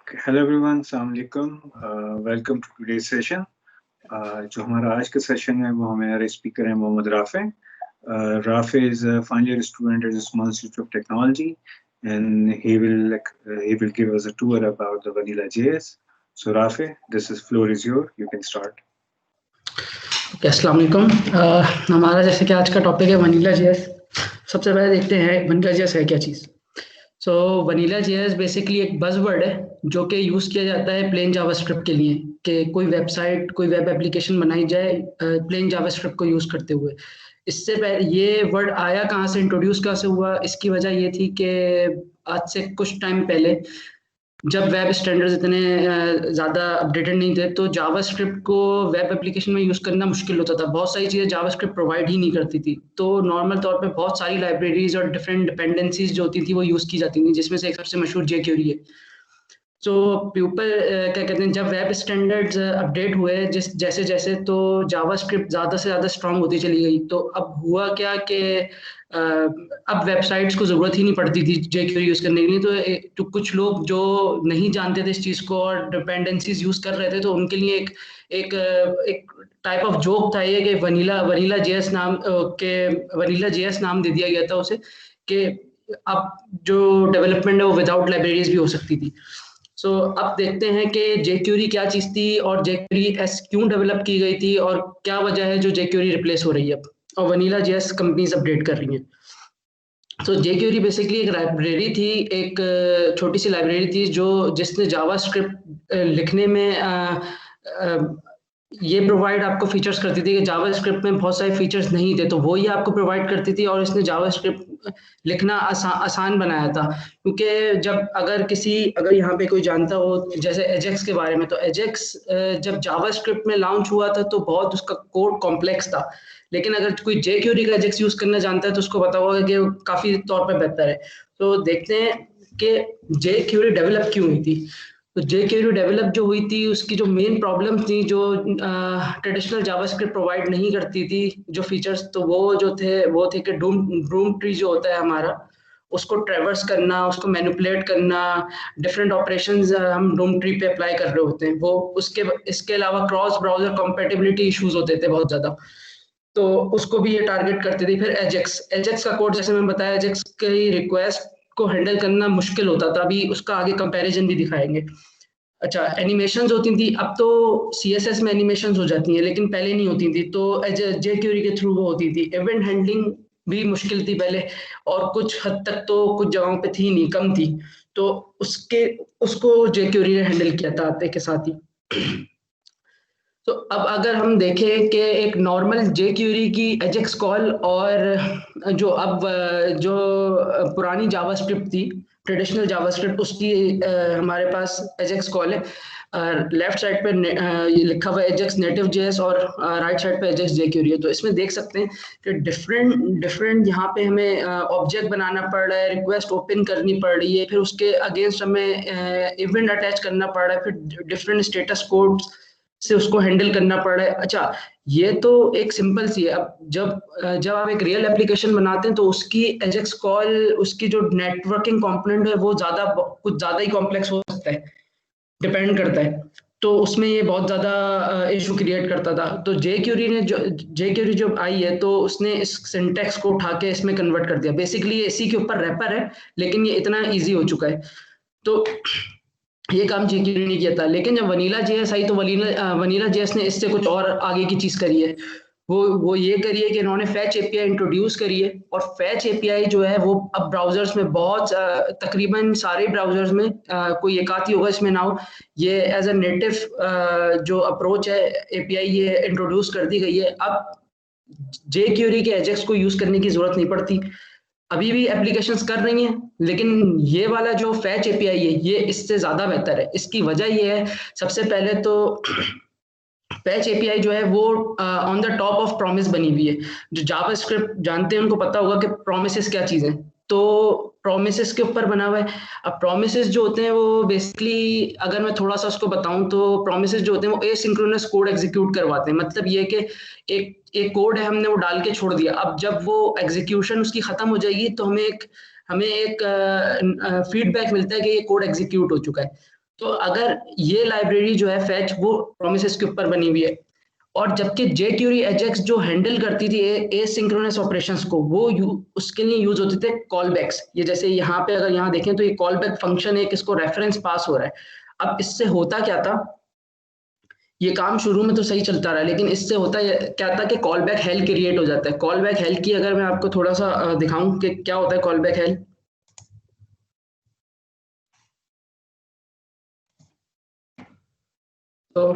Hello everyone, अस्सलाम वालेकुम। Welcome to today's session. जो हमारा आज का सेशन है वो हमारे स्पीकर हैं Mohammad Rafe. Rafe is a final year student at the small institute of technology and he will give us a tour about the Vanilla JS. So Rafe, this is floor is yours. You can start. अस्सलाम वालेकुम। हमारा जैसे कि आज का topic है vanilla JS. सबसे पहले देखते हैं वनीला जेएस है क्या चीज़। सो वनीला जेएस बेसिकली एक बज़वर्ड है जो कि यूज़ किया जाता है प्लेन जावास्क्रिप्ट के लिए कि कोई वेबसाइट कोई वेब एप्लीकेशन बनाई जाए प्लेन जावास्क्रिप्ट को यूज़ करते हुए। इससे पहले ये वर्ड आया कहाँ से, इंट्रोड्यूस कहाँ से हुआ, इसकी वजह ये थी कि आज से कुछ टाइम पहले जब वेब स्टैंडर्ड्स इतने ज़्यादा अपडेटेड नहीं थे तो जावास्क्रिप्ट को वेब एप्लीकेशन में यूज़ करना मुश्किल होता था। बहुत सारी चीज़ें जावास्क्रिप्ट प्रोवाइड ही नहीं करती थी। तो नॉर्मल तौर पे बहुत सारी लाइब्रेरीज और डिफरेंट डिपेंडेंसीज जो होती थी वो यूज़ की जाती थी, जिसमें से एक सबसे मशहूर जेक्यूरी है। तो पीपल क्या कहते हैं, जब वेब स्टैंडर्ड्स अपडेट हुए जैसे जैसे तो जावास्क्रिप्ट ज़्यादा से ज़्यादा स्ट्रांग होती चली गई। तो अब हुआ क्या कि अब वेबसाइट्स को ज़रूरत ही नहीं पड़ती थी जेक्यूरी यूज़ करने के लिए। तो कुछ लोग जो नहीं जानते थे इस चीज़ को और डिपेंडेंसीज यूज़ कर रहे थे तो उनके लिए एक एक टाइप ऑफ जोक था ये कि वनीला जेएस नाम दे दिया गया था उसे, कि अब जो डेवलपमेंट है वो विदाउट लाइब्रेरीज भी हो सकती थी। सो अब देखते हैं कि जेक्यूरी क्या चीज़ थी और जेक्यूरी एस क्यों डेवलप की गई थी और क्या वजह है जो जेक्यूरी रिप्लेस हो रही है अब और वनीला जेएस कंपनीज अपडेट कर रही हैं। तो जेक्यूरी बेसिकली एक लाइब्रेरी थी, एक छोटी सी लाइब्रेरी थी जिसने जावास्क्रिप्ट लिखने में ये प्रोवाइड आपको फीचर्स करती थी कि जावास्क्रिप्ट में बहुत सारे फीचर्स नहीं थे तो वो ही आपको प्रोवाइड करती थी और इसने जावास्क्रिप्ट लिखना आसान बनाया था। क्योंकि अगर यहाँ पे कोई जानता हो जैसे एजेक्स के बारे में, तो एजेक्स जब जावास्क्रिप्ट में लॉन्च हुआ था तो बहुत उसका कोड कॉम्प्लेक्स था। लेकिन अगर कोई जेक्यूरी का एजेक्स यूज़ करना जानता है तो उसको पता होगा कि काफ़ी तौर पे बेहतर है। तो देखते हैं कि जेक्यूरी डेवलप क्यों हुई थी। तो जेक्यूरी डेवलप जो हुई थी उसकी जो मेन प्रॉब्लम थी, जो ट्रेडिशनल जावास्क्रिप्ट प्रोवाइड नहीं करती थी जो फीचर्स, तो वो थे कि डूम ट्री जो होता है हमारा, उसको ट्रेवर्स करना, उसको मैनिपुलेट करना, डिफरेंट ऑपरेशंस हम डूम ट्री पे अप्लाई कर रहे होते हैं वो। इसके अलावा क्रॉस ब्राउजर कंपैटिबिलिटी इश्यूज होते थे बहुत ज़्यादा, तो उसको भी ये टारगेट करते थे। फिर एजेक्स का कोड, जैसे मैं बताया, एजेक्स की रिक्वेस्ट को हैंडल करना मुश्किल होता था। अभी उसका आगे कंपैरिजन भी दिखाएंगे। अच्छा, एनिमेशंस होती थी, अब तो सीएसएस में एनिमेशंस हो जाती हैं लेकिन पहले नहीं होती थी, तो जेक्यूरी के थ्रू वो होती थी। इवेंट हैंडलिंग भी मुश्किल थी पहले और कुछ हद तक तो कुछ जगहों पे थी नहीं, कम थी, तो उसको जेक्यूरी ने हैंडल किया था आते के साथ ही। तो अब अगर हम देखें कि एक नॉर्मल जेक्यूरी की एजेक्स कॉल और जो पुरानी जावास्क्रिप्ट थी, ट्रेडिशनल जावास्क्रिप्ट, उसकी हमारे पास एजेक्स कॉल है। लेफ्ट साइड पे ये लिखा हुआ है एजेक्स नेटिव जेएस और राइट साइड पे एजेक्स जेक्यूरी है। तो इसमें देख सकते हैं कि डिफरेंट यहाँ पे हमें ऑब्जेक्ट बनाना पड़ रहा है, रिक्वेस्ट ओपन करनी पड़ रही है, फिर उसके अगेंस्ट हमें इवेंट अटैच करना पड़ रहा है, फिर डिफरेंट स्टेटस कोड्स से उसको हैंडल करना पड़ रहा है। अच्छा, ये तो एक सिंपल सी है। अब जब आप एक रियल एप्लीकेशन बनाते हैं तो उसकी एजेक्स कॉल, उसकी जो नेटवर्किंग कंपोनेंट है वो कुछ ज़्यादा ही कॉम्प्लेक्स हो सकता है, डिपेंड करता है। तो उसमें ये बहुत ज़्यादा इशू क्रिएट करता था। तो जेक्यूरी जब आई है तो उसने इस सिंटैक्स को उठा के इसमें कन्वर्ट कर दिया। बेसिकली इसी के ऊपर रैपर है लेकिन ये इतना ईजी हो चुका है। तो ये काम जेक्यूरी ने किया था। लेकिन जब वनीला जेएस आई तो वनीला जेएस ने इससे कुछ और आगे की चीज़ करी है। वो ये करी है कि इन्होंने फैच एपीआई इंट्रोड्यूस करी है, और फैच एपीआई जो है वो अब ब्राउजर्स में तकरीबन सारे ब्राउजर्स में, कोई एक आधी होगा इसमें ना हो, ये एज अ नेटिव जो अप्रोच है एपीआई ये इंट्रोड्यूस कर दी गई है। अब जेक्यूरी के एजेक्स को यूज़ करने की ज़रूरत नहीं पड़ती। अभी भी एप्लीकेशंस कर रही हैं लेकिन ये वाला जो फैच एपीआई है ये इससे ज़्यादा बेहतर है। इसकी वजह ये है, सबसे पहले तो फैच एपीआई जो है वो on the top of promise बनी हुई है। जो जावास्क्रिप्ट जानते हैं उनको पता होगा कि प्रोमिसेस क्या चीज़ है, तो प्रोमिसेस के ऊपर बना हुआ है। अब प्रोमिसेस जो होते हैं वो बेसिकली, अगर मैं थोड़ा सा उसको बताऊं तो प्रोमिसेस जो होते हैं वो एसिंक्रोनस कोड एग्जीक्यूट करवाते हैं। मतलब ये कि एक कोड है, हमने वो डाल के छोड़ दिया, अब जब वो एग्जीक्यूशन उसकी ख़त्म हो जाएगी तो हमें एक फीडबैक मिलता है कि ये कोड एग्जीक्यूट हो चुका है। तो अगर ये लाइब्रेरी जो है फैच वो प्रोमिसेस के ऊपर बनी हुई है, और जबकि jQuery Ajax जो हैंडल करती थी एसिंक्रोनस ऑपरेशंस को, वो उसके लिए यूज होते थे कॉलबैक्स। ये जैसे यहाँ पे अगर यहाँ देखें तो ये कॉलबैक फंक्शन एक इसको रेफरेंस पास हो रहा है। अब इससे होता क्या था, ये काम शुरू में तो सही चलता रहा, लेकिन इससे होता क्या था कि कॉल बैक हेल क्रिएट हो जाता है। कॉल बैक हेल की अगर मैं आपको थोड़ा सा दिखाऊं कि क्या होता है कॉल बैक हेल, तो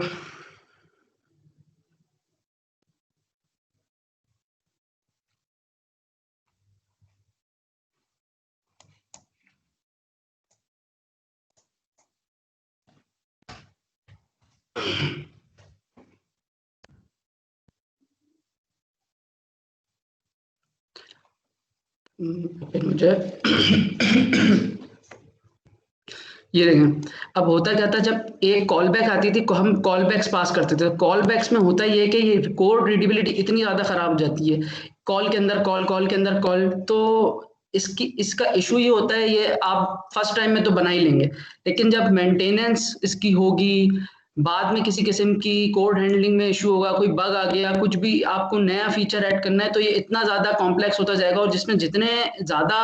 मुझे ये देखें, अब होता क्या था, जब एक कॉल बैक आती थी हम कॉल बैक्स पास करते थे। कॉल बैक्स में होता ये है कि ये कोड रीडेबिलिटी इतनी ज़्यादा ख़राब हो जाती है, कॉल के अंदर कॉल, कॉल के अंदर कॉल, तो इसका इशू ये होता है, ये आप फर्स्ट टाइम में तो बना ही लेंगे, लेकिन जब मेंटेनेंस इसकी होगी, बाद में किसी किस्म की कोड हैंडलिंग में इशू होगा, कोई बग आ गया, कुछ भी आपको नया फीचर ऐड करना है, तो ये इतना ज़्यादा कॉम्प्लेक्स होता जाएगा, और जिसमें जितने ज़्यादा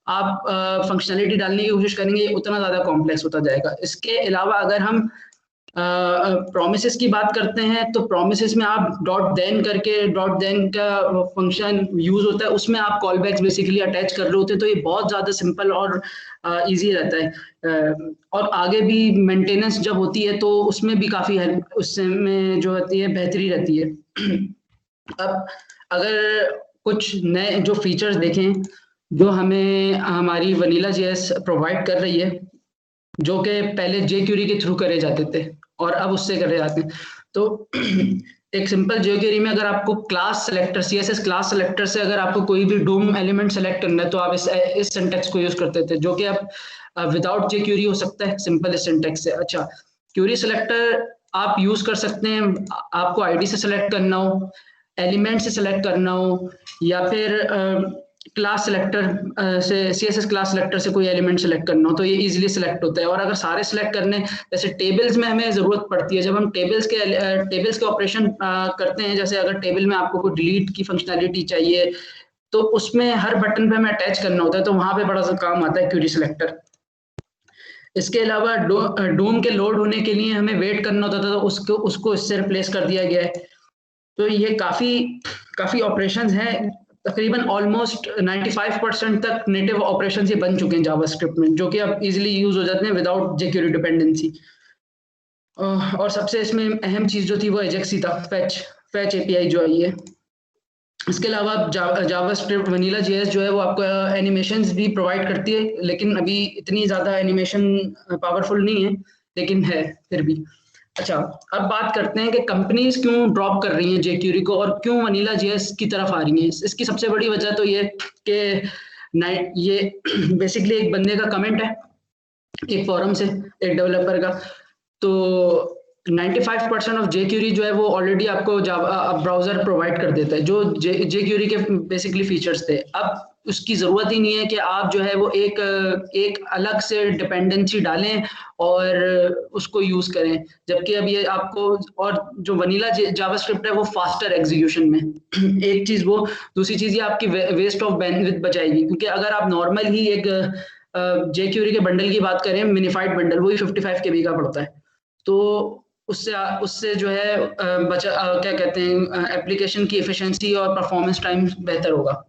आप फंक्शनलिटी डालने की कोशिश करेंगे उतना ज़्यादा कॉम्प्लेक्स होता जाएगा। इसके अलावा अगर हम प्रोमिसेस की बात करते हैं, तो प्रोमिसेस में आप डॉट देन करके, डॉट देन का फंक्शन यूज होता है, उसमें आप कॉल बैक्स बेसिकली अटैच कर रहे होते हैं, तो ये बहुत ज़्यादा सिंपल और इजी रहता है। और आगे भी मेंटेनेंस जब होती है तो उसमें भी काफ़ी हेल्प उसमें जो होती है बेहतरी रहती है। अब अगर कुछ नए जो फीचर्स देखें जो हमें हमारी वनीला जेएस प्रोवाइड कर रही है, जो कि पहले jQuery के थ्रू करे जाते थे और अब उससे करे जाते हैं, तो एक सिंपल jQuery में अगर आपको class selector, CSS class selector से अगर आपको कोई भी डोम एलिमेंट सेलेक्ट करना है, तो आप इस सिंटैक्स को यूज करते थे, जो कि अब विदाउट jQuery हो सकता है सिंपल इस सिंटैक्स से। अच्छा, क्यूरी सेलेक्टर आप यूज कर सकते हैं, आपको आईडी से सेलेक्ट करना हो, एलिमेंट से सेलेक्ट करना हो, या फिर क्लास सेलेक्टर से, CSS क्लास सेलेक्टर से कोई एलिमेंट सेलेक्ट करना हो, तो ये इजीली सेलेक्ट होता है। और अगर सारे सेलेक्ट करने, जैसे टेबल्स में हमें ज़रूरत पड़ती है, जब हम टेबल्स के ऑपरेशन करते हैं, जैसे अगर टेबल में आपको कोई डिलीट की फंक्शनैलिटी चाहिए, तो उसमें हर बटन पे हमें अटैच करना होता है, तो वहाँ पे बड़ा सा काम आता है क्यूरी सेलेक्टर। इसके अलावा डोम के लोड होने के लिए हमें वेट करना होता था, तो उसको इससे रिप्लेस कर दिया गया है। तो ये काफ़ी ऑपरेशंस हैं, तकरीबन ऑलमोस्ट 95% तक नेटिव ऑपरेशंस ये बन चुके हैं जावास्क्रिप्ट में, जो कि अब इजीली यूज हो जाते हैं विदाउट jQuery डिपेंडेंसी। और सबसे इसमें अहम चीज़ जो थी वो एजेक्स ही था, फैच एपीआई जो आई है। इसके अलावा जावास्क्रिप्ट वनीला जेएस जो है वो आपको एनिमेशंस भी प्रोवाइड करती है, लेकिन अभी इतनी ज़्यादा एनिमेशन पावरफुल नहीं है, लेकिन है फिर भी। अच्छा, अब बात करते हैं कि कंपनीज क्यों ड्रॉप कर रही हैं jQuery को और क्यों वनीला जेएस की तरफ आ रही हैं। इसकी सबसे बड़ी वजह तो ये कि ये बेसिकली एक बंदे का कमेंट है एक फोरम से, एक डेवलपर का, तो 95% ऑफ jQuery जो है वो ऑलरेडी आपको ब्राउजर प्रोवाइड कर देता है, जो jQuery के बेसिकली फीचर्स थे। अब उसकी ज़रूरत ही नहीं है कि आप जो है वो एक अलग से डिपेंडेंसी डालें और उसको यूज़ करें, जबकि अब ये आपको, और जो वनीला जावास्क्रिप्ट है वो फास्टर एग्जीक्यूशन में एक चीज़ वो, दूसरी चीज़ ये आपकी वेस्ट ऑफ बैंडविड्थ बचाएगी, क्योंकि अगर आप नॉर्मल ही एक jQuery के बंडल की बात करें, मिनिफाइड बंडल, वही 55 KB का पड़ता है, तो उससे जो है क्या कहते हैं, एप्लीकेशन की एफिशिएंसी और परफॉर्मेंस टाइम बेहतर होगा।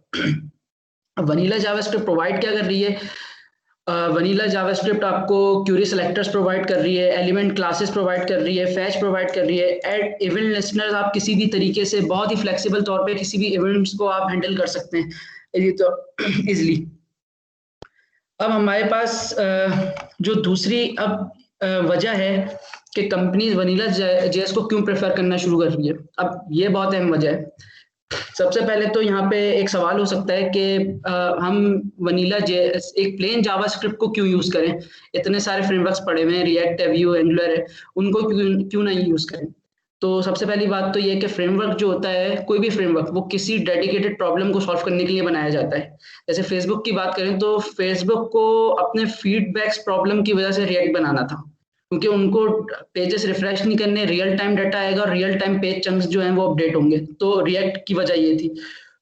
वनीला जावास्क्रिप्ट प्रोवाइड क्या कर रही है, वनीला जावास्क्रिप्ट आपको क्यूरी सेलेक्टर्स प्रोवाइड कर रही है, एलिमेंट क्लासेस प्रोवाइड कर रही है, फैच प्रोवाइड कर रही है, ऐड इवेंट लिस्टनर्स, आप किसी भी तरीके से बहुत ही फ्लेक्सिबल तौर पे किसी भी इवेंट्स को आप हैंडल कर सकते हैं ये तो इजिली। अब हमारे पास जो दूसरी वजह है कि कंपनीज वनीला जेएस को क्यों प्रेफर करना शुरू कर रही है, अब ये बहुत अहम वजह है। सबसे पहले तो यहाँ पे एक सवाल हो सकता है कि हम वनीला जेएस, एक प्लेन जावास्क्रिप्ट को क्यों यूज करें, इतने सारे फ्रेमवर्क्स पड़े हुए हैं, रिएक्ट है, व्यू, एंगुलर है, उनको क्यों नहीं यूज करें। तो सबसे पहली बात तो ये कि फ्रेमवर्क जो होता है, कोई भी फ्रेमवर्क वो किसी डेडिकेटेड प्रॉब्लम को सॉल्व करने के लिए बनाया जाता है। जैसे फेसबुक की बात करें तो फेसबुक को अपने फीडबैक्स प्रॉब्लम की वजह से रिएक्ट बनाना था, क्योंकि उनको पेजेस रिफ्रेश नहीं करने, रियल टाइम डाटा आएगा और रियल टाइम पेज चंक्स जो हैं वो अपडेट होंगे। तो रिएक्ट की वजह ये थी।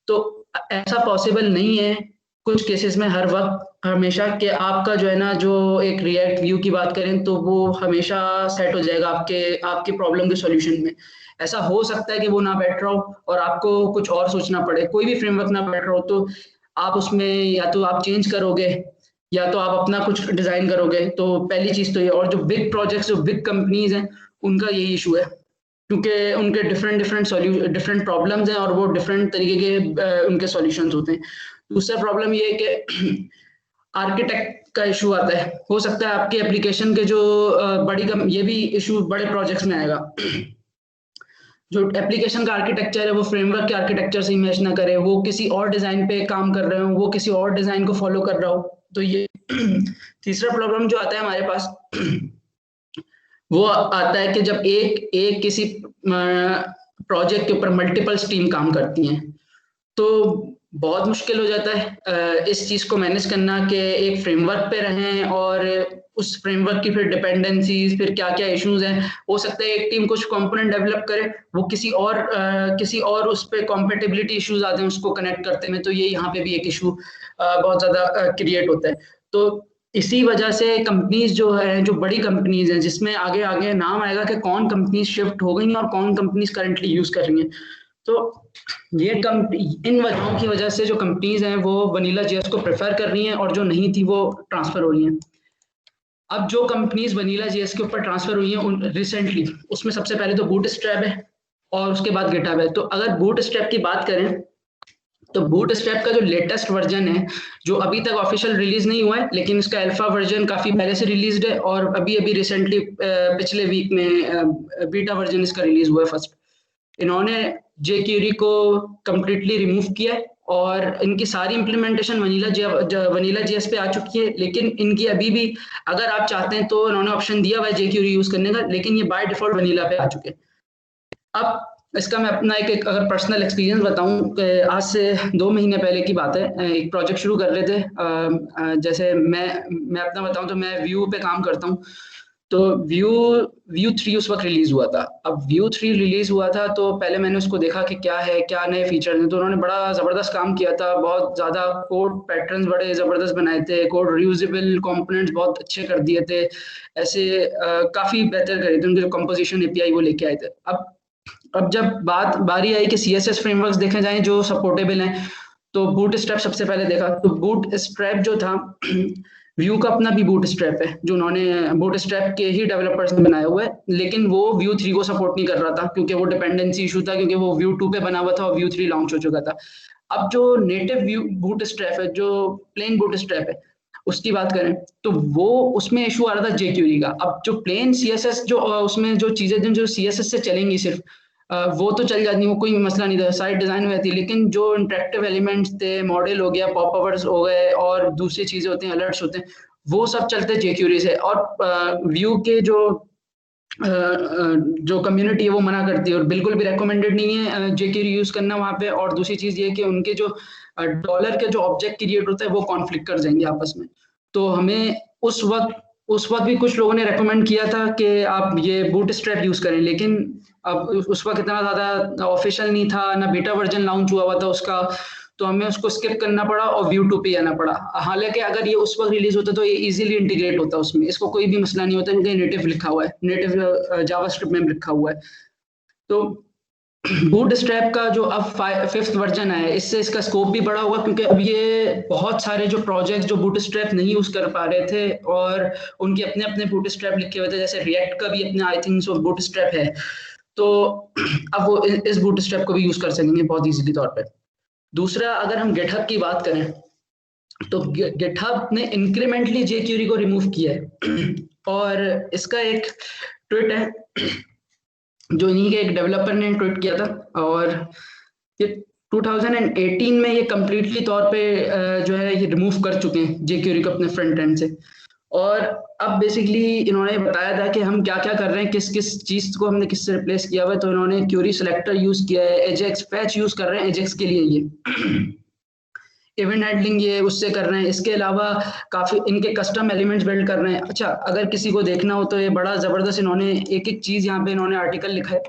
तो ऐसा पॉसिबल नहीं है कुछ केसेस में हर वक्त हमेशा कि आपका जो है ना, जो एक रिएक्ट व्यू की बात करें तो वो हमेशा सेट हो जाएगा आपके प्रॉब्लम के सॉल्यूशन में। ऐसा हो सकता है कि वो ना बैठ रहा हो और आपको कुछ और सोचना पड़े, कोई भी फ्रेमवर्क ना बैठ रहा हो, तो आप उसमें या तो आप चेंज करोगे या तो आप अपना कुछ डिजाइन करोगे। तो पहली चीज तो ये। और जो बिग प्रोजेक्ट्स, जो बिग कंपनीज हैं, उनका यही इशू है, क्योंकि उनके डिफरेंट प्रॉब्लम्स हैं और वो डिफरेंट तरीके के उनके सॉल्यूशंस होते हैं। दूसरा प्रॉब्लम ये है कि आर्किटेक्ट का इशू आता है। हो सकता है आपके एप्लीकेशन के जो ये भी इशू बड़े प्रोजेक्ट्स में आएगा। जो एप्लीकेशन का आर्किटेक्चर है वो फ्रेमवर्क के आर्किटेक्चर से मैच ना करे, वो किसी और डिजाइन पे काम कर रहे हो, वो किसी और डिजाइन को फॉलो कर रहा हो। तो ये तीसरा प्रॉब्लम जो आता है हमारे पास वो आता है कि जब एक किसी प्रोजेक्ट के ऊपर मल्टीपल टीम काम करती हैं, तो बहुत मुश्किल हो जाता है इस चीज को मैनेज करना कि एक फ्रेमवर्क पे रहें और उस फ्रेमवर्क की फिर डिपेंडेंसीज, फिर क्या क्या इश्यूज हैं। हो सकता है एक टीम कुछ कंपोनेंट डेवलप करे, वो किसी और उस पे कॉम्पेटिबिलिटी इश्यूज आते हैं उसको कनेक्ट करते में, तो ये यहाँ पे भी एक इशू बहुत ज्यादा क्रिएट होता है। तो इसी वजह से कंपनीज जो है, जो बड़ी कंपनीज हैं, जिसमें आगे आगे नाम आएगा कि कौन कंपनीज शिफ्ट हो गई और कौन कंपनीज करंटली यूज कर रही हैं। तो ये इन वजहों की वजह से जो कंपनीज हैं वो वनीला जेएस को प्रेफर कर रही हैं और जो नहीं थी वो ट्रांसफर हो रही हैं। अब जो कंपनीज वनीला जेएस के ऊपर ट्रांसफर हुई हैं रिसेंटली, उसमें सबसे पहले तो बूटस्ट्रैप है और उसके बाद गिटहब है। तो अगर बूटस्ट्रैप की बात करें तो बूटस्ट्रैप का जो लेटेस्ट वर्जन है, जो अभी तक ऑफिशियल रिलीज नहीं हुआ है, लेकिन इसका अल्फा वर्जन काफी पहले से रिलीज्ड है और अभी रिसेंटली पिछले वीक में बीटा वर्जन इसका रिलीज हुआ है फर्स्ट। इन्होंने jQuery को कम्प्लीटली रिमूव किया है और इनकी सारी इम्प्लीमेंटेशन वनीला जेएस पे आ चुकी है। लेकिन इनकी अभी भी, अगर आप चाहते हैं तो इन्होंने ऑप्शन दिया हुआ है jQuery यूज करने का, लेकिन ये बाय डिफॉल्ट वनीला पे आ चुके हैं। अब इसका मैं अपना एक अगर पर्सनल एक्सपीरियंस बताऊं, आज से 2 महीने पहले की बात है। एक प्रोजेक्ट शुरू कर रहे थे। जैसे मैं अपना बताऊं तो मैं व्यू पे काम करता हूं। तो व्यू 3 उस वक्त रिलीज हुआ था। अब व्यू 3 रिलीज हुआ था तो पहले मैंने उसको देखा कि क्या है, क्या नए फीचर हैं। तो उन्होंने बड़ा जबरदस्त काम किया था, बहुत ज्यादा कोड पैटर्न्स बड़े जबरदस्त बनाए थे, कोड रियूजेबल कंपोनेंट्स बहुत अच्छे कर दिए थे, ऐसे काफी बेहतर करे थे। उनके जो कंपोजिशन एपीआई वो लेके आए थे। अब जब बारी आई कि सीएसएस फ्रेमवर्क्स देखे जाएं जो सपोर्टेबल हैं, तो बूटस्ट्रैप सबसे पहले देखा। तो बूटस्ट्रैप जो था व्यू का अपना भी बूटस्ट्रैप है, जो उन्होंने बूटस्ट्रैप के ही डेवलपर्स ने बनाया हुआ है, लेकिन वो व्यू 3 को सपोर्ट नहीं कर रहा था क्योंकि वो डिपेंडेंसी इशू था, क्योंकि वो व्यू 2 पे बना हुआ था और व्यू 3 लॉन्च हो चुका था। अब जो नेटिव व्यू बूटस्ट्रैप है, जो प्लेन बूटस्ट्रैप है, उसकी बात करें तो वो उसमें इशू आ रहा था jQuery का। अब जो प्लेन सीएसएस जो उसमें जो चीजें जो सीएसएस से चलेंगी सिर्फ, वो तो चल जाती, वो कोई मसला नहीं था, साइट डिजाइन में थी। लेकिन जो इंटरेक्टिव एलिमेंट्स थे, मॉडल हो गया, पॉप अवर्स हो गए और दूसरी चीजें होती हैं, अलर्ट्स होते हैं, वो सब चलते jQuery से। और व्यू के जो कम्युनिटी है वो मना करती है और बिल्कुल भी रेकमेंडेड नहीं है jQuery यूज करना वहाँ पे। और दूसरी चीज ये कि उनके जो डॉलर के जो ऑब्जेक्ट क्रिएट होता है वो कॉन्फ्लिक्ट कर जाएंगे आपस में। तो हमें उस वक्त भी कुछ लोगों ने रेकमेंड किया था कि आप ये बूटस्ट्रैप यूज करें, लेकिन अब उस वक्त इतना ज्यादा ऑफिशियल नहीं था, ना बीटा वर्जन लॉन्च हुआ था उसका, तो हमें उसको स्किप करना पड़ा और व्यू 2 पे आना पड़ा। हालांकि अगर ये उस वक्त रिलीज होता तो ये इजीली इंटीग्रेट होता उसमें, इसको कोई भी मसला नहीं होता क्योंकि नेटिव लिखा हुआ है, नेटिव जावास्क्रिप्ट में लिखा हुआ है। तो बूटस्ट्रैप का जो अब 5th वर्जन है, इससे इसका स्कोप भी बड़ा होगा, क्योंकि अब ये बहुत सारे जो प्रोजेक्ट्स जो बूटस्ट्रैप नहीं यूज कर पा रहे थे और उनके अपने अपने बूटस्ट्रैप लिखे हुए थे, जैसे रिएक्ट का भी अपना आई थिंक सो बूटस्ट्रैप है, तो अब वो इस बूटस्ट्रैप को भी यूज कर सकेंगे बहुत इजीली तौर पे। दूसरा, अगर हम गिटहब की बात करें तो गिटहब ने इंक्रीमेंटली jQuery को रिमूव किया है और इसका एक ट्वीट है जो इन्हीं के एक डेवलपर ने ट्वीट किया था, और ये 2018 में ये कंप्लीटली तौर पे जो है ये रिमूव कर चुके हैं jQuery को अपने फ्रंट एंड से। और अब बेसिकली इन्होंने बताया था कि हम क्या क्या कर रहे हैं, किस किस चीज को हमने किससे रिप्लेस किया हुआ है। तो इन्होंने क्यूरी सेलेक्टर यूज किया है, एजेक्स फैच यूज कर रहे हैं एजेक्स के लिए ये इवेंट हैंडलिंग ये उससे कर रहे हैं। इसके अलावा काफ़ी इनके कस्टम एलिमेंट्स बिल्ड कर रहे हैं। अच्छा, अगर किसी को देखना हो तो ये बड़ा ज़बरदस्त इन्होंने एक चीज़ यहाँ पे इन्होंने आर्टिकल लिखा है।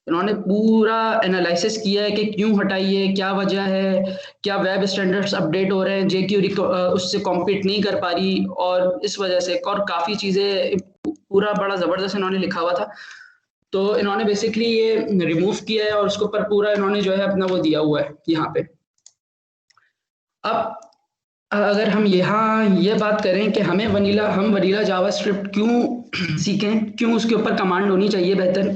इन्होंने पूरा एनालिसिस किया है कि क्यों हटाई है, क्या वजह है, क्या वेब स्टैंडर्ड्स अपडेट हो रहे हैं, जेक्यूरी उससे कॉम्पीट नहीं कर पा रही और इस वजह से, और काफ़ी चीज़ें पूरा बड़ा ज़बरदस्त इन्होंने लिखा हुआ था। तो इन्होंने बेसिकली ये रिमूव किया है और उसके ऊपर पूरा इन्होंने जो है अपना वो दिया हुआ है यहाँ पे। अब अगर हम यहाँ ये बात करें कि हम वनीला जावास्क्रिप्ट क्यों सीखें, क्यों उसके ऊपर कमांड होनी चाहिए बेहतर,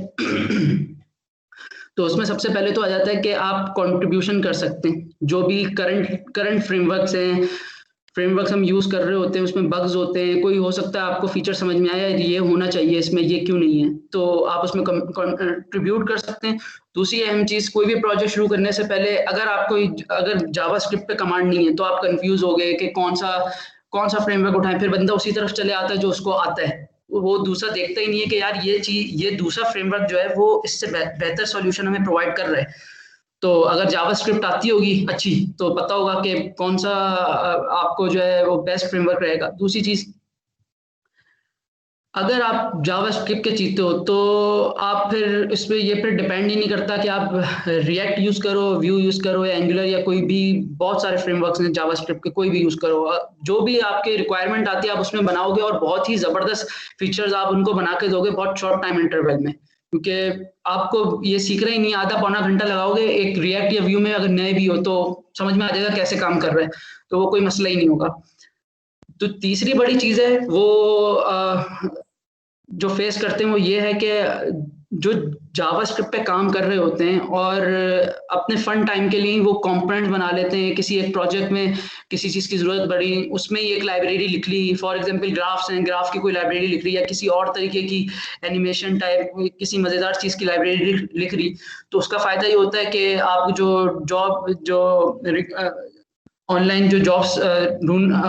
तो उसमें सबसे पहले तो आ जाता है कि आप कंट्रीब्यूशन कर सकते हैं। जो भी करंट फ्रेमवर्क्स हम यूज़ कर रहे होते हैं, उसमें बग्स होते हैं, कोई हो सकता है आपको फीचर समझ में आया ये होना चाहिए इसमें, ये क्यों नहीं है, तो आप उसमें कंट्रीब्यूट कर सकते हैं। दूसरी अहम चीज़, कोई भी प्रोजेक्ट शुरू करने से पहले अगर जावास्क्रिप्ट पे कमांड नहीं है तो आप कंफ्यूज हो गए कि कौन सा फ्रेमवर्क उठाएं, फिर बंदा उसी तरफ चले आता है जो उसको आता है, वो दूसरा देखता ही नहीं है कि यार ये दूसरा फ्रेमवर्क जो है वो इससे बेहतर सॉल्यूशन हमें प्रोवाइड कर रहा है। तो अगर जावास्क्रिप्ट आती होगी अच्छी तो पता होगा कि कौन सा आपको जो है वो बेस्ट फ्रेमवर्क रहेगा। दूसरी चीज, अगर आप जावास्क्रिप्ट के चीते हो तो आप फिर इस पे ये फिर डिपेंड ही नहीं करता कि आप रिएक्ट यूज करो, व्यू यूज करो या एंगुलर या कोई भी, बहुत सारे फ्रेमवर्क्स हैं जावास्क्रिप्ट के, कोई भी यूज करो, जो भी आपके रिक्वायरमेंट आती है आप उसमें बनाओगे और बहुत ही जबरदस्त फीचर्स आप उनको बना के दोगे बहुत शॉर्ट टाइम इंटरवल में, क्योंकि आपको ये सीखना ही नहीं, आधा पौना घंटा लगाओगे एक रिएक्ट या व्यू में, अगर नए भी हो तो समझ में आ जाएगा कैसे काम कर रहे हैं, तो वो कोई मसला ही नहीं होगा। तो तीसरी बड़ी चीज है वो जो फेस करते हैं वो ये है कि जो जावास्क्रिप्ट पे काम कर रहे होते हैं और अपने फन टाइम के लिए वो कंपोनेंट्स बना लेते हैं, किसी एक प्रोजेक्ट में किसी चीज़ की ज़रूरत पड़ी उसमें ही एक लाइब्रेरी लिख ली, फॉर एग्जांपल ग्राफ्स हैं, ग्राफ की कोई लाइब्रेरी लिख रही या किसी और तरीके की एनिमेशन टाइप किसी मज़ेदार चीज़ की लाइब्रेरी लिख रही, तो उसका फ़ायदा ये होता है कि आप जो ऑनलाइन जो जॉब्स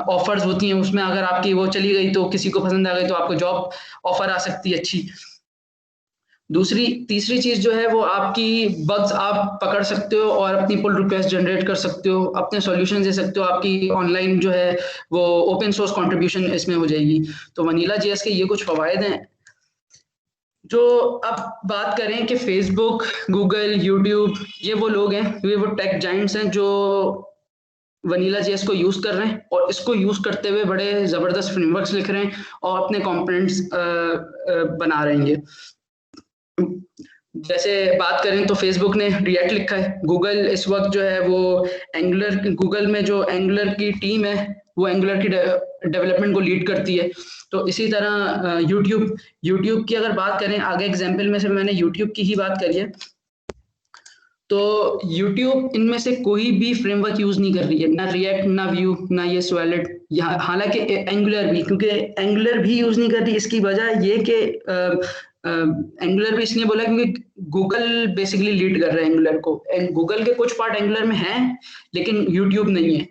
ऑफर्स होती हैं उसमें अगर आपकी वो चली गई तो किसी को पसंद आ गई तो आपको जॉब ऑफर आ सकती है अच्छी। तीसरी चीज जो है वो आपकी बग्स आप पकड़ सकते हो और अपनी पुल रिक्वेस्ट जनरेट कर सकते हो, अपने सॉल्यूशन दे सकते हो, आपकी ऑनलाइन जो है वो ओपन सोर्स कंट्रीब्यूशन इसमें हो जाएगी। तो वनीला जेएस के ये कुछ फवायद हैं। जो अब बात करें कि फेसबुक, गूगल, यूट्यूब, ये वो लोग हैं, ये वो टेक जाइंट्स हैं जो वनीला जेएस को यूज कर रहे हैं और इसको यूज करते हुए बड़े जबरदस्त फ्रेमवर्क्स लिख रहे हैं और अपने कंपोनेंट्स बना रहे हैं। जैसे बात करें तो फेसबुक ने रिएक्ट लिखा है, गूगल इस वक्त जो है वो गूगल में जो एंगुलर की टीम है वो एंगुलर की डेवलपमेंट को लीड करती है। तो इसी तरह यूट्यूब की अगर बात करें, आगे एग्जांपल में से मैंने यूट्यूब की ही बात करी है, तो यूट्यूब इनमें से कोई भी फ्रेमवर्क यूज नहीं कर रही है, ना रिएक्ट, ना व्यू, ना ये स्वेलेट, यहाँ हालांकि एंगुलर भी, क्योंकि एंगुलर भी यूज नहीं कर रही, इसकी वजह ये कि एंगुलर भी इसलिए बोला क्योंकि गूगल बेसिकली लीड कर रहा है एंगुलर को, गूगल के कुछ पार्ट एंगुलर में हैं लेकिन यूट्यूब नहीं है।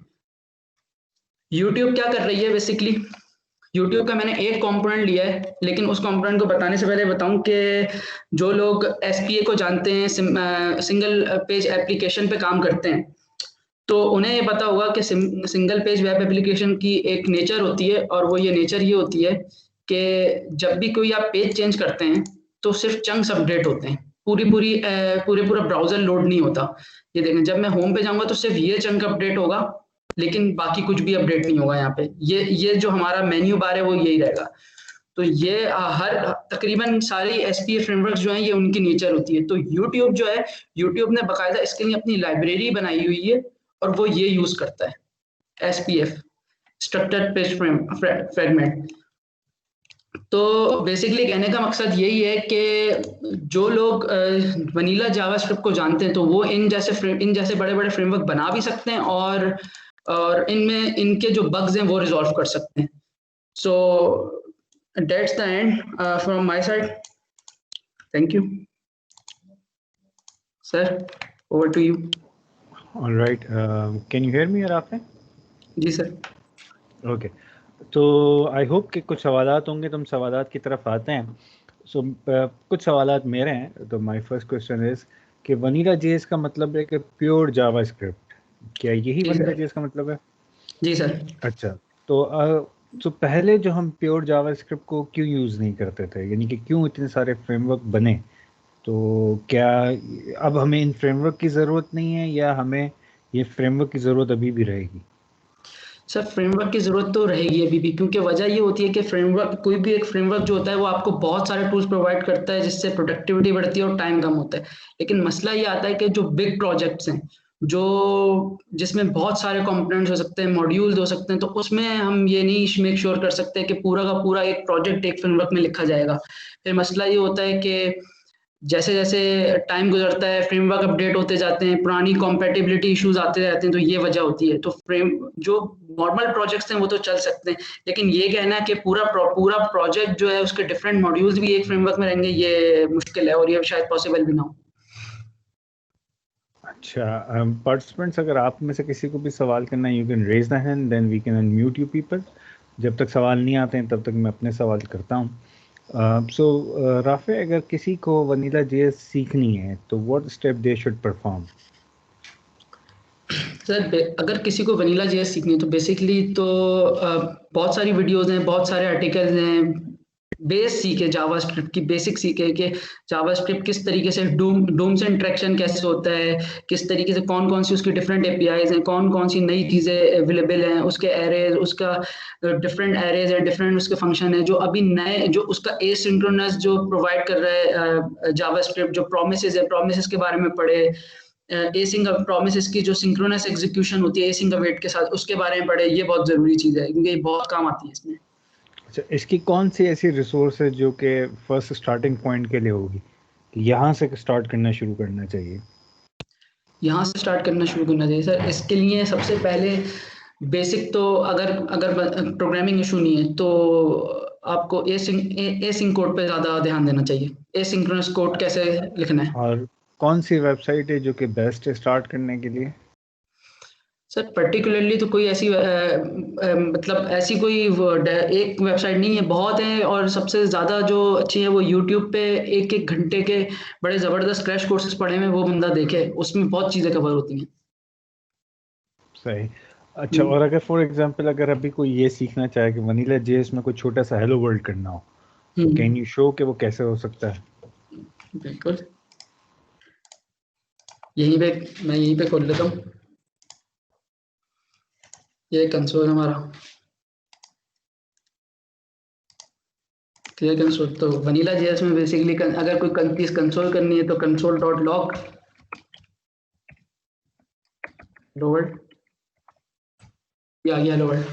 यूट्यूब क्या कर रही है बेसिकली, यूट्यूब का मैंने एक कंपोनेंट लिया है, लेकिन उस कंपोनेंट को बताने से पहले बताऊं कि जो लोग एसपीए को जानते हैं, सिंगल पेज एप्लीकेशन पे काम करते हैं, तो उन्हें ये पता होगा कि सिंगल पेज वेब एप्लीकेशन की एक नेचर होती है और वो ये नेचर ये होती है कि जब भी कोई आप पेज चेंज करते हैं तो सिर्फ चंक्स अपडेट होते हैं, पूरा ब्राउजर लोड नहीं होता। ये देखें, जब मैं होम पे जाऊंगा तो सिर्फ ये चंक अपडेट होगा लेकिन बाकी कुछ भी अपडेट नहीं होगा। यहाँ पे ये जो हमारा मेन्यू बार है वो यही रहेगा। तो ये हर तकरीबन सारी एसपीए फ्रेमवर्क्स जो हैं ये उनकी नेचर होती है। तो यूट्यूब जो है, यूट्यूब ने बाकायदा इसके लिए अपनी लाइब्रेरी बनाई हुई है और वो ये यूज करता है, एसपीएफ, स्ट्रक्चर्ड पेज फ्रेगमेंट। तो बेसिकली कहने का मकसद यही है कि जो लोग वनीला जावास्क्रिप्ट को जानते हैं तो वो इन जैसे बड़े बड़े फ्रेमवर्क बना भी सकते हैं और इनमें इनके जो बग्स हैं वो रिजॉल्व कर सकते हैं। So that's the end from my side. Thank you sir, over to you. Alright, can you hear me Rafe? जी सर। ओके, तो आई होप कि कुछ सवालात होंगे, तो हम सवालात की तरफ आते हैं। सो कुछ सवालात मेरे हैं। तो माय फर्स्ट क्वेश्चन इज़ कि वनीला जेएस का मतलब है कि प्योर जावास्क्रिप्ट, क्या यही जी वनीला सर। जेएस का मतलब है? जी सर। अच्छा, तो पहले जो हम प्योर जावास्क्रिप्ट को क्यों यूज़ नहीं करते थे, यानी कि क्यों इतने सारे फ्रेमवर्क बने? तो क्या अब हमें इन फ्रेमवर्क की ज़रूरत नहीं है, या हमें ये फ्रेमवर्क की ज़रूरत अभी भी रहेगी? सर फ्रेमवर्क की ज़रूरत तो रहेगी अभी भी, क्योंकि वजह ये होती है कि फ्रेमवर्क, कोई भी एक फ्रेमवर्क जो होता है वो आपको बहुत सारे टूल्स प्रोवाइड करता है जिससे प्रोडक्टिविटी बढ़ती है और टाइम कम होता है। लेकिन मसला ये आता है कि जो बिग प्रोजेक्ट्स हैं, जो जिसमें बहुत सारे कंपोनेंट्स हो सकते हैं, मॉड्यूल्स हो सकते हैं, तो उसमें हम ये नहीं मेक श्योर कर सकते कि पूरा का पूरा एक प्रोजेक्ट एक फ्रेमवर्क में लिखा जाएगा। फिर मसला ये होता है कि जैसे जैसे टाइम गुजरता है, फ्रेमवर्क अपडेट होते जाते हैं, पुरानी कॉम्पेटिबिलिटी इश्यूज आते रहते हैं, तो ये वजह होती है। तो फ्रेम जो नॉर्मल प्रोजेक्ट्स हैं वो तो चल सकते हैं, लेकिन ये कहना है कि पूरा प्रोजेक्ट जो है उसके डिफरेंट मॉड्यूल्स भी एक फ्रेमवर्क में रहेंगे, ये मुश्किल है और ये शायद पॉसिबल भी ना हो। अच्छा, पार्टिसिपेंट्स, अगर आप में से किसी को भी सवाल करना है, you can raise the hand, then we can unmute you people. जब तक सवाल नहीं आते हैं तब तक मैं अपने सवाल करता हूँ। राफे, अगर किसी को वनीला जेएस सीखनी है तो what step they should perform? Sir अगर किसी को वनीला जेएस सीखनी है तो बेसिकली तो बहुत सारी वीडियोस हैं, बहुत सारे आर्टिकल्स हैं। बेस सीखे, जावास्क्रिप्ट की बेसिक सीखे कि जावास्क्रिप्ट किस तरीके से डूम से इंटरेक्शन कैसे होता है, किस तरीके से कौन कौन सी उसकी डिफरेंट एपीआईज हैं, कौन कौन सी नई चीज़ें अवेलेबल हैं, उसके एरेज, उसका डिफरेंट एरेज है, डिफरेंट उसके फंक्शन है, जो अभी नए, जो उसका एसिंक्रोनस जो प्रोवाइड कर रहा है जावास्क्रिप्ट, जो प्रोमिसेस है, प्रोमिसेस के बारे में पढ़े। एसिंक प्रोमिसेस की जो सिंक्रोनस एग्जीक्यूशन होती है एसिंक अवेट के साथ, उसके बारे में पढ़े। ये बहुत ज़रूरी चीज़ है क्योंकि ये बहुत काम आती है इसमें। अच्छा, इसकी कौन सी ऐसी रिसोर्स है जो कि फर्स्ट स्टार्टिंग पॉइंट के लिए होगी कि यहाँ से स्टार्ट करना शुरू करना चाहिए? यहाँ से स्टार्ट करना शुरू करना चाहिए सर। इसके लिए सबसे पहले बेसिक तो, अगर अगर प्रोग्रामिंग इशू नहीं है तो आपको एसिंक कोड पे ज़्यादा ध्यान देना चाहिए। एसिंक्रोनस कोड कैसे लिखना है। और कौन सी वेबसाइट है जो कि बेस्ट है स्टार्ट करने के लिए? सर पर्टिकुलरली तो कोई ऐसी मतलब ऐसी कोई एक वेबसाइट नहीं है, बहुत है। और सबसे ज़्यादा जो अच्छी है वो यूट्यूब पे एक एक घंटे के बड़े ज़बरदस्त क्रैश कोर्सेज पढ़े हुए, वो बंदा देखे, उसमें बहुत चीज़ें कवर होती हैं। सही। अच्छा, और अगर फॉर एग्जांपल अगर अभी कोई ये सीखना चाहे कि वनीला जेएस में कोई छोटा सा हेलो वर्ल्ड करना हो, तो कैन यू शो कि वो कैसे हो सकता है? बिल्कुल। यहीं पे मैं यहीं पे खोल लेता हूँ, ये कंसोल हमारा क्लियर कंसोल। तो वनीला जेएस में बेसिकली अगर कोई चीज कंसोल करनी है तो कंसोल डॉट लॉग वर्ल्ड, ये आ गया हेलो वर्ल्ड।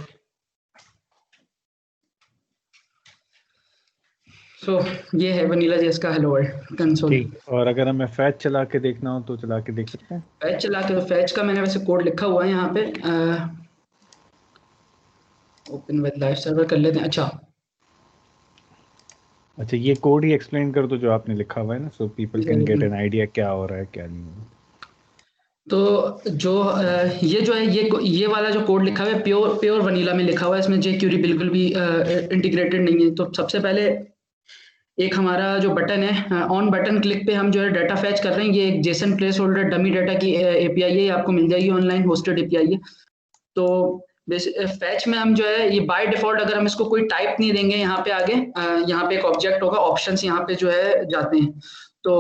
सो ये है वनीला जेएस का हेलो वर्ल्ड कंसोल। ठीक, और अगर हमें फैच चला के देखना हो तो चला के देख सकते हैं? फैच चला के, फैच का मैंने वैसे कोड लिखा हुआ है यहाँ पे, ओपन विद लाइव सर्वर कर लेते हैं। अच्छा, ये कोड ही एक्सप्लेन कर दो जो आपने लिखा हुआ है ना, so people can get an idea क्या हो रहा है क्या नहीं हो रहा। तो जो ये जो है, ये वाला जो कोड लिखा हुआ है प्योर वनीला में लिखा हुआ है, इसमें jQuery बिल्कुल भी इंटीग्रेटेड नहीं है। तो सबसे पहले एक हमारा जो बटन है, ऑन बटन क्लिक पे हम जो है डाटा फैच कर रहे हैं। ये एक Jason place holder dummy data की एपीआई है, आपको मिल जाएगी ऑनलाइन, होस्टेड एपीआई है। तो फैच में हम जो है ये बाय डिफॉल्ट, अगर हम इसको कोई टाइप नहीं देंगे यहाँ पे आगे, यहाँ पे एक ऑब्जेक्ट होगा, ऑप्शंस यहाँ पे जो है जाते हैं। तो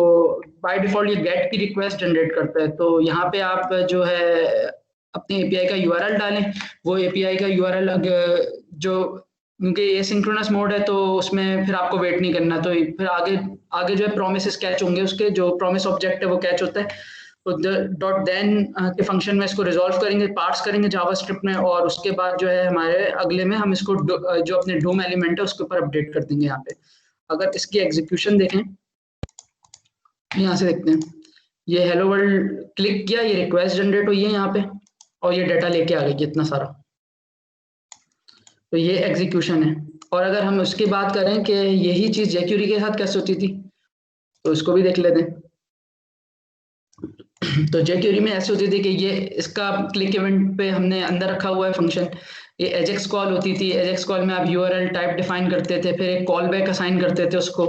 बाय डिफॉल्ट ये गेट की रिक्वेस्ट जनरेट करता है। तो यहाँ पे आप जो है अपने एपीआई का यूआरएल डालें। वो एपीआई का यूआरएल जो, क्योंकि ये सिंक्रोनस मोड है तो उसमें फिर आपको वेट नहीं करना। तो फिर आगे आगे जो है प्रोमिसेस कैच होंगे, उसके जो प्रोमिस ऑब्जेक्ट है वो कैच होता है। तो डॉट देन के फंक्शन में इसको रिजॉल्व करेंगे, पार्स करेंगे जावास्क्रिप्ट में, और उसके बाद जो है हमारे अगले में हम इसको जो अपने डोम एलिमेंट है उसके ऊपर अपडेट कर देंगे यहाँ पे। अगर इसकी एग्जीक्यूशन देखें, यहाँ से देखते हैं, ये हेलो वर्ल्ड क्लिक किया, ये रिक्वेस्ट जनरेट हुई है यहाँ पे, और ये डाटा लेके आ गई इतना सारा। तो ये एग्जीक्यूशन है। और अगर हम उसकी बात करें कि यही चीज jQuery के साथ कैसे होती थी, तो इसको भी देख लेते हैं। तो jQuery में ऐसे होती थी कि ये इसका क्लिक इवेंट पे हमने अंदर रखा हुआ है फंक्शन। ये एजेक्स कॉल होती थी, एजेक्स कॉल में आप यूआरएल टाइप डिफाइन करते थे, फिर एक कॉल बैक असाइन करते थे उसको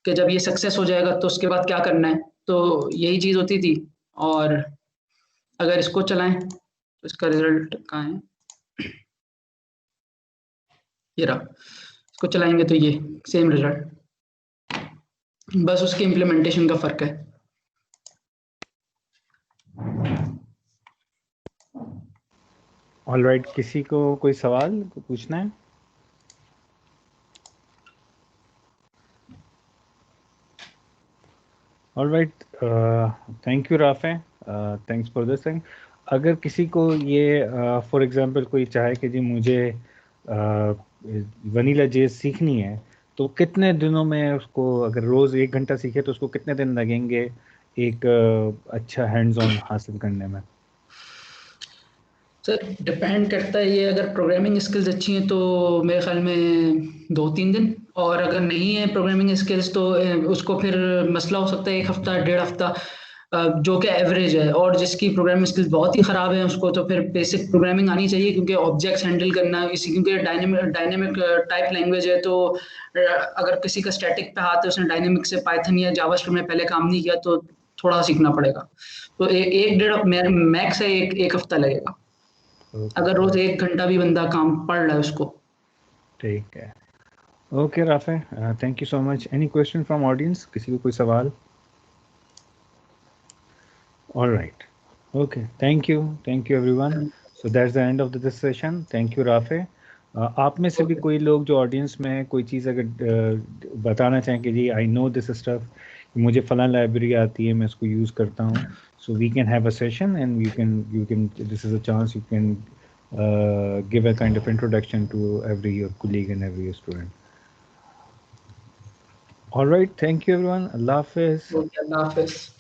कि जब ये सक्सेस हो जाएगा तो उसके बाद क्या करना है। तो यही चीज होती थी। और अगर इसको चलाएं तो इसका रिजल्ट कहाँ है, ये रहा। इसको चलाएंगे तो ये सेम रिजल्ट, बस उसके इम्प्लीमेंटेशन का फर्क है। ऑलराइट, किसी को कोई सवाल पूछना है? Alright, thank you Rafe, thanks for this thing. अगर किसी को ये फॉर एग्जांपल कोई चाहे कि जी मुझे वनीला जेज सीखनी है, तो कितने दिनों में उसको, अगर रोज 1 घंटा सीखे तो उसको कितने दिन लगेंगे एक अच्छा हैंड्स ऑन हासिल करने में? सर डिपेंड करता है ये, अगर प्रोग्रामिंग स्किल्स अच्छी हैं तो मेरे ख्याल में 2-3 दिन, और अगर नहीं है प्रोग्रामिंग स्किल्स तो उसको फिर मसला हो सकता है 1 हफ्ता 1.5 हफ्ता, जो कि एवरेज है। और जिसकी प्रोग्रामिंग स्किल्स बहुत ही ख़राब है उसको तो फिर बेसिक प्रोग्रामिंग आनी चाहिए, क्योंकि ऑब्जेक्ट्स हैंडल करना इसी, क्योंकि डायनेमिक टाइप लैंग्वेज है, तो अगर किसी का स्टैटिक पे हाथ है, उसने डायनेमिक से पाइथन या जावास्क्रिप्ट में पहले काम नहीं किया तो थोड़ा सीखना पड़ेगा। तो 1-1.5 मैक्स है, 1 हफ्ता लगेगा, अगर रोज 1 घंटा भी बंदा काम पढ़ रहा है उसको। ठीक है, okay Rafe, thank you so much. Any question from audience? किसी को कोई सवाल? Alright, okay, thank you everyone. So that's the end of this session. Thank you Rafe. आप में से भी कोई लोग जो ऑडियंस में है, कोई चीज़ अगर बताना चाहें कि जी आई नो दिस स्टफ, मुझे फलां लाइब्रेरी आती है, मैं इसको यूज़ करता हूँ, so we can have a session and you can this is a chance, you can give a kind of introduction to every your colleague and every your student. All right, thank you everyone. Allah Hafiz. Allah Hafiz.